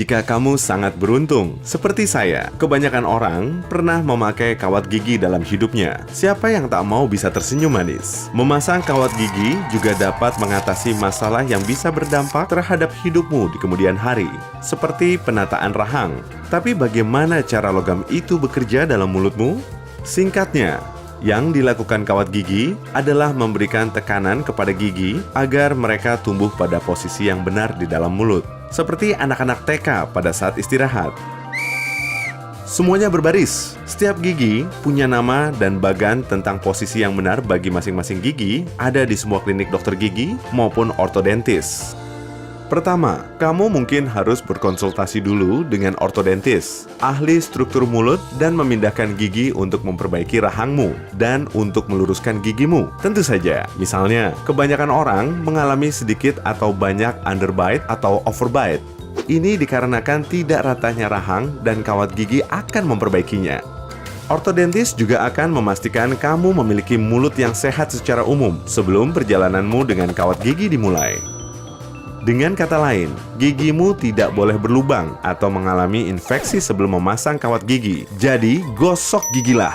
Jika kamu sangat beruntung, seperti saya, kebanyakan orang pernah memakai kawat gigi dalam hidupnya. Siapa yang tak mau bisa tersenyum manis? Memasang kawat gigi juga dapat mengatasi masalah yang bisa berdampak terhadap hidupmu di kemudian hari, seperti penataan rahang. Tapi bagaimana cara logam itu bekerja dalam mulutmu? Singkatnya, yang dilakukan kawat gigi adalah memberikan tekanan kepada gigi agar mereka tumbuh pada posisi yang benar di dalam mulut, seperti anak-anak TK pada saat istirahat. Semuanya berbaris. Setiap gigi punya nama dan bagan tentang posisi yang benar bagi masing-masing gigi ada di semua klinik dokter gigi maupun ortodontis. Pertama, kamu mungkin harus berkonsultasi dulu dengan ortodontis, ahli struktur mulut dan memindahkan gigi untuk memperbaiki rahangmu dan untuk meluruskan gigimu. Tentu saja, misalnya, kebanyakan orang mengalami sedikit atau banyak underbite atau overbite. Ini dikarenakan tidak ratanya rahang dan kawat gigi akan memperbaikinya. Ortodontis juga akan memastikan kamu memiliki mulut yang sehat secara umum sebelum perjalananmu dengan kawat gigi dimulai. Dengan kata lain, gigimu tidak boleh berlubang atau mengalami infeksi sebelum memasang kawat gigi. Jadi, gosok gigilah.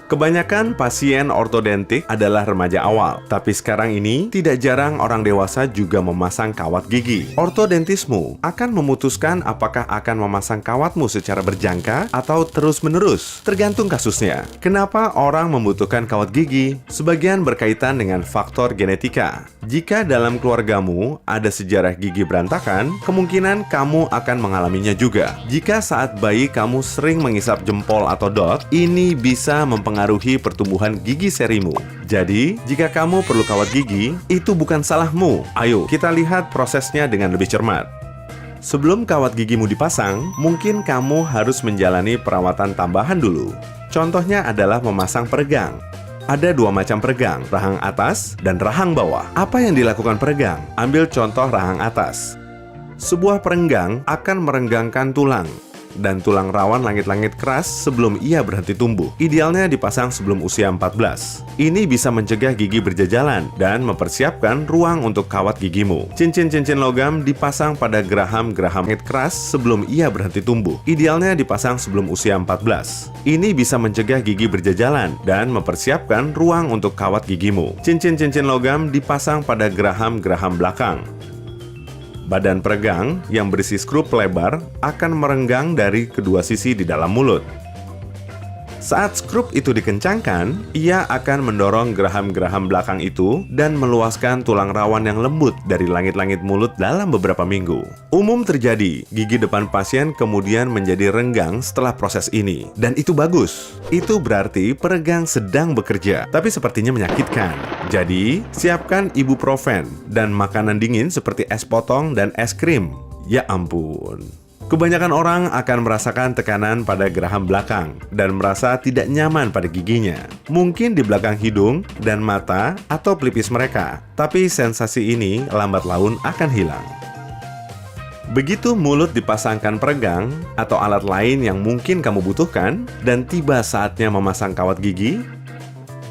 Kebanyakan pasien ortodontik adalah remaja awal, tapi sekarang ini tidak jarang orang dewasa juga memasang kawat gigi. Ortodontismu akan memutuskan apakah akan memasang kawatmu secara berjangka atau terus-menerus, tergantung kasusnya. Kenapa orang membutuhkan kawat gigi? Sebagian berkaitan dengan faktor genetika. Jika dalam keluargamu ada sejarah gigi berantakan, kemungkinan kamu akan mengalaminya juga. Jika saat bayi kamu sering mengisap jempol atau dot, ini bisa mempengaruhi pertumbuhan gigi serimu. Jadi, jika kamu perlu kawat gigi, itu bukan salahmu. Ayo, kita lihat prosesnya dengan lebih cermat. Sebelum kawat gigimu dipasang, mungkin kamu harus menjalani perawatan tambahan dulu. Contohnya adalah memasang peregang. Ada dua macam peregang, rahang atas dan rahang bawah. Apa yang dilakukan peregang? Ambil contoh rahang atas. Sebuah perenggang akan merenggangkan tulang, dan tulang rawan langit-langit keras sebelum ia berhenti tumbuh. Idealnya dipasang sebelum usia 14. Ini bisa mencegah gigi berjajalan dan mempersiapkan ruang untuk kawat gigimu. Cincin-cincin logam dipasang pada geraham-geraham langit keras sebelum ia berhenti tumbuh. Idealnya dipasang sebelum usia 14. Ini bisa mencegah gigi berjajalan dan mempersiapkan ruang untuk kawat gigimu. Cincin-cincin logam dipasang pada geraham-geraham belakang. Badan peregang yang berisi skrup lebar akan merenggang dari kedua sisi di dalam mulut. Saat skrup itu dikencangkan, ia akan mendorong geraham-geraham belakang itu dan meluaskan tulang rawan yang lembut dari langit-langit mulut dalam beberapa minggu. Umum terjadi, gigi depan pasien kemudian menjadi renggang setelah proses ini. Dan itu bagus. Itu berarti peregang sedang bekerja, tapi sepertinya menyakitkan. Jadi, siapkan ibuprofen dan makanan dingin seperti es potong dan es krim. Ya ampun. Kebanyakan orang akan merasakan tekanan pada geraham belakang dan merasa tidak nyaman pada giginya. Mungkin di belakang hidung dan mata atau pelipis mereka, tapi sensasi ini lambat laun akan hilang. Begitu mulut dipasangkan peregang atau alat lain yang mungkin kamu butuhkan dan tiba saatnya memasang kawat gigi,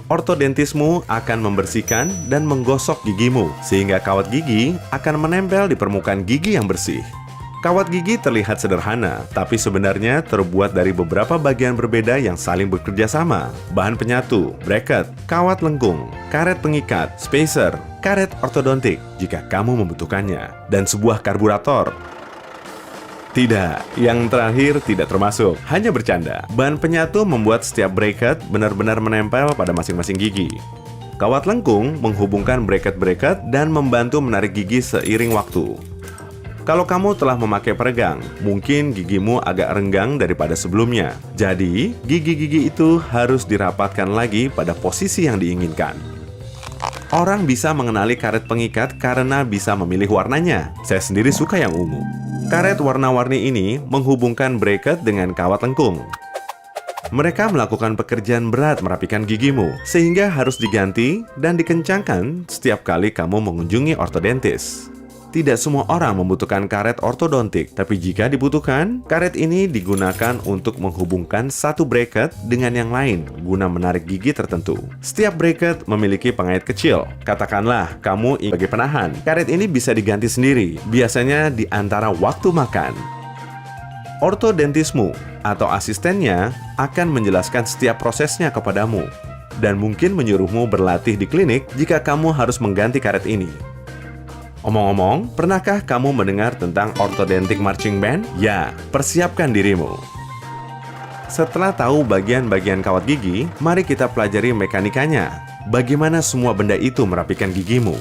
ortodontismu akan membersihkan dan menggosok gigimu sehingga kawat gigi akan menempel di permukaan gigi yang bersih. Kawat gigi terlihat sederhana, tapi sebenarnya terbuat dari beberapa bagian berbeda yang saling bekerja sama. Bahan penyatu, bracket, kawat lengkung, karet pengikat, spacer, karet ortodontik jika kamu membutuhkannya, dan sebuah karburator. Tidak, yang terakhir tidak termasuk, hanya bercanda. Bahan penyatu membuat setiap bracket benar-benar menempel pada masing-masing gigi. Kawat lengkung menghubungkan bracket-bracket dan membantu menarik gigi seiring waktu. Kalau kamu telah memakai peregang, mungkin gigimu agak renggang daripada sebelumnya. Jadi, gigi-gigi itu harus dirapatkan lagi pada posisi yang diinginkan. Orang bisa mengenali karet pengikat karena bisa memilih warnanya. Saya sendiri suka yang ungu. Karet warna-warni ini menghubungkan bracket dengan kawat lengkung. Mereka melakukan pekerjaan berat merapikan gigimu, sehingga harus diganti dan dikencangkan setiap kali kamu mengunjungi ortodontis. Tidak semua orang membutuhkan karet ortodontik, tapi jika dibutuhkan, karet ini digunakan untuk menghubungkan satu bracket dengan yang lain guna menarik gigi tertentu. Setiap bracket memiliki pengait kecil. Katakanlah, kamu ingin sebagai penahan. Karet ini bisa diganti sendiri, biasanya di antara waktu makan. Ortodontismu atau asistennya akan menjelaskan setiap prosesnya kepadamu dan mungkin menyuruhmu berlatih di klinik jika kamu harus mengganti karet ini. Omong-omong, pernahkah kamu mendengar tentang ortodontic marching band? Ya, persiapkan dirimu. Setelah tahu bagian-bagian kawat gigi, mari kita pelajari mekanikanya. Bagaimana semua benda itu merapikan gigimu?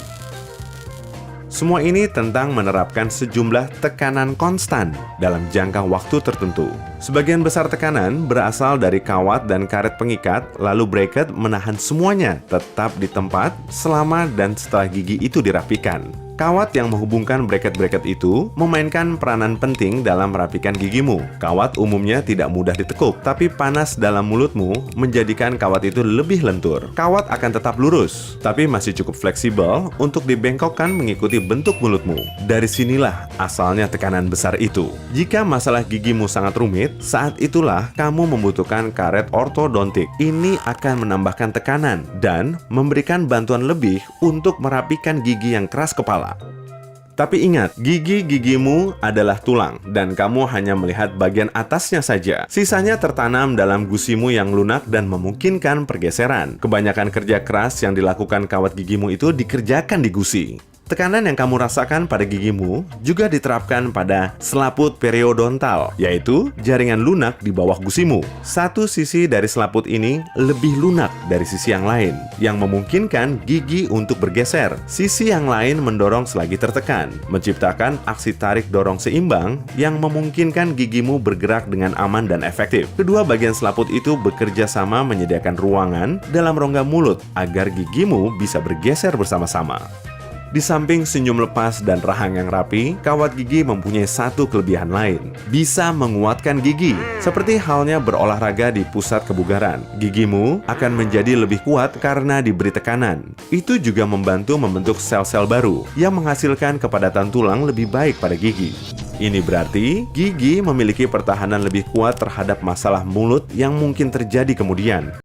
Semua ini tentang menerapkan sejumlah tekanan konstan dalam jangka waktu tertentu. Sebagian besar tekanan berasal dari kawat dan karet pengikat, lalu bracket menahan semuanya tetap di tempat selama dan setelah gigi itu dirapikan. Kawat yang menghubungkan bracket-bracket itu memainkan peranan penting dalam merapikan gigimu. Kawat umumnya tidak mudah ditekuk, tapi panas dalam mulutmu menjadikan kawat itu lebih lentur. Kawat akan tetap lurus, tapi masih cukup fleksibel untuk dibengkokkan mengikuti bentuk mulutmu. Dari sinilah asalnya tekanan besar itu. Jika masalah gigimu sangat rumit, saat itulah kamu membutuhkan karet ortodontik. Ini akan menambahkan tekanan dan memberikan bantuan lebih untuk merapikan gigi yang keras kepala. Tapi ingat, gigi-gigimu adalah tulang dan kamu hanya melihat bagian atasnya saja. Sisanya tertanam dalam gusimu yang lunak dan memungkinkan pergeseran. Kebanyakan kerja keras yang dilakukan kawat gigimu itu dikerjakan di gusi. Tekanan yang kamu rasakan pada gigimu juga diterapkan pada selaput periodontal, yaitu jaringan lunak di bawah gusimu. Satu sisi dari selaput ini lebih lunak dari sisi yang lain, yang memungkinkan gigi untuk bergeser. Sisi yang lain mendorong selagi tertekan, menciptakan aksi tarik dorong seimbang yang memungkinkan gigimu bergerak dengan aman dan efektif. Kedua bagian selaput itu bekerja sama menyediakan ruangan dalam rongga mulut agar gigimu bisa bergeser bersama-sama. Di samping senyum lepas dan rahang yang rapi, kawat gigi mempunyai satu kelebihan lain. Bisa menguatkan gigi. Seperti halnya berolahraga di pusat kebugaran. Gigimu akan menjadi lebih kuat karena diberi tekanan. Itu juga membantu membentuk sel-sel baru yang menghasilkan kepadatan tulang lebih baik pada gigi. Ini berarti gigi memiliki pertahanan lebih kuat terhadap masalah mulut yang mungkin terjadi kemudian.